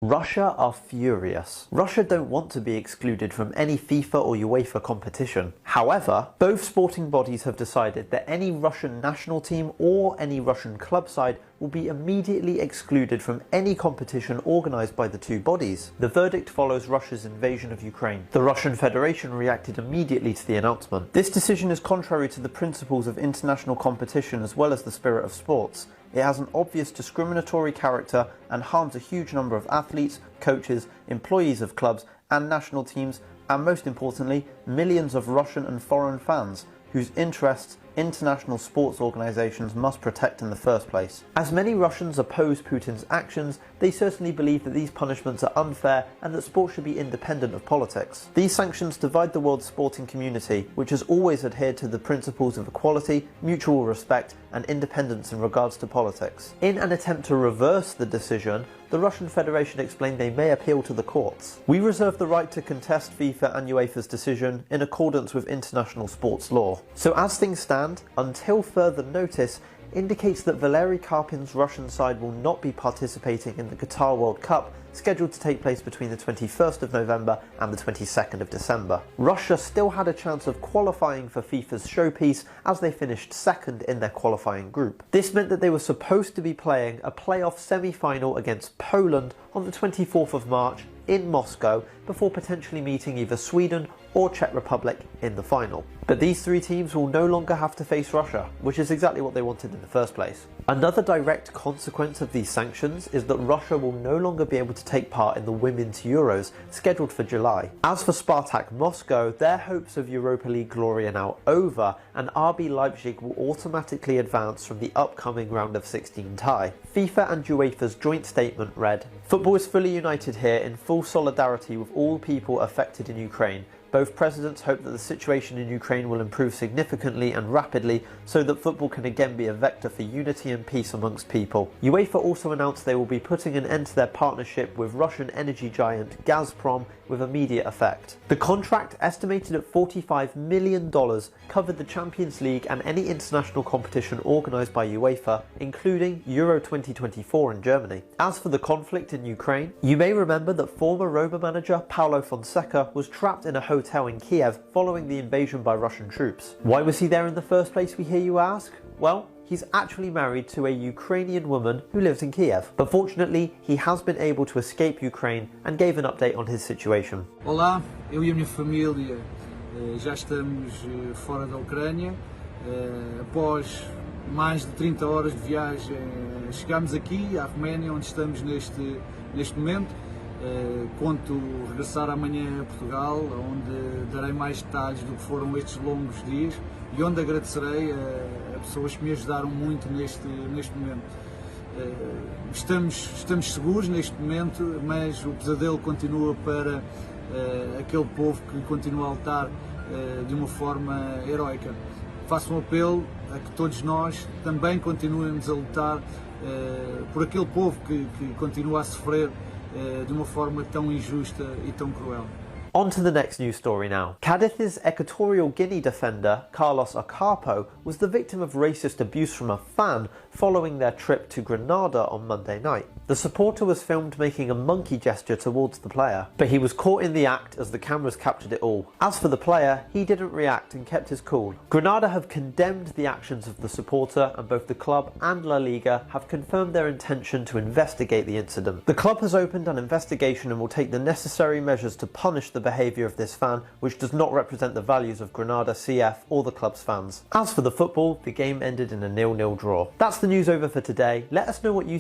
Russia are furious. Russia don't want to be excluded from any FIFA or UEFA competition. However, both sporting bodies have decided that any Russian national team or any Russian club side will be immediately excluded from any competition organised by the two bodies. The verdict follows Russia's invasion of Ukraine. The Russian Federation reacted immediately to the announcement. This decision is contrary to the principles of international competition as well as the spirit of sports. It has an obvious discriminatory character and harms a huge number of athletes, coaches, employees of clubs and national teams, and most importantly, millions of Russian and foreign fans whose interests international sports organisations must protect in the first place. As many Russians oppose Putin's actions, they certainly believe that these punishments are unfair and that sport should be independent of politics. These sanctions divide the world's sporting community, which has always adhered to the principles of equality, mutual respect and independence in regards to politics. In an attempt to reverse the decision, the Russian Federation explained they may appeal to the courts. We reserve the right to contest FIFA and UEFA's decision in accordance with international sports law. So as things stand, until further notice, indicates that Valery Karpin's Russian side will not be participating in the Qatar World Cup, scheduled to take place between the 21st of November and the 22nd of December. Russia still had a chance of qualifying for FIFA's showpiece as they finished second in their qualifying group. This meant that they were supposed to be playing a playoff semi-final against Poland on the 24th of March in Moscow before potentially meeting either Sweden or Czech Republic in the final. But these three teams will no longer have to face Russia, which is exactly what they wanted in the first place. Another direct consequence of these sanctions is that Russia will no longer be able to take part in the Women's Euros, scheduled for July. As for Spartak Moscow, their hopes of Europa League glory are now over, and RB Leipzig will automatically advance from the upcoming round of 16 tie. FIFA and UEFA's joint statement read, "Football is fully united here in full solidarity with all people affected in Ukraine. Both presidents hope that the situation in Ukraine will improve significantly and rapidly so that football can again be a vector for unity and peace amongst people." UEFA also announced they will be putting an end to their partnership with Russian energy giant Gazprom with immediate effect. The contract, estimated at $45 million, covered the Champions League and any international competition organised by UEFA, including Euro 2024 in Germany. As for the conflict in Ukraine, you may remember that former Roma manager Paulo Fonseca was trapped in a hotel in Kiev following the invasion by Russian troops. Why was he there in the first place, we hear you ask? Well, he's actually married to a Ukrainian woman who lives in Kiev. But fortunately, he has been able to escape Ukraine and gave an update on his situation. Olá, eu e a minha família já estamos fora da Ucrânia. Após mais de 30 horas de viagem, chegámos aqui à Roménia, onde estamos neste momento. Conto regressar amanhã a Portugal, onde darei mais detalhes do que foram estes longos dias e onde agradecerei a pessoas que me ajudaram muito neste momento. Estamos seguros neste momento, mas o pesadelo continua para aquele povo que continua a lutar de uma forma heroica. Faço um apelo a que todos nós também continuemos a lutar por aquele povo que continua a sofrer de uma forma tão injusta e tão cruel. On to the next news story now. Cadiz' Equatorial Guinea defender Carlos Ocapo was the victim of racist abuse from a fan following their trip to Granada on Monday night. The supporter was filmed making a monkey gesture towards the player, but he was caught in the act as the cameras captured it all. As for the player, he didn't react and kept his cool. Granada have condemned the actions of the supporter, and both the club and La Liga have confirmed their intention to investigate the incident. The club has opened an investigation and will take the necessary measures to punish the behaviour of this fan, which does not represent the values of Granada CF or the club's fans. As for the football, the game ended in a 0-0 draw. That's the news over for today. Let us know what you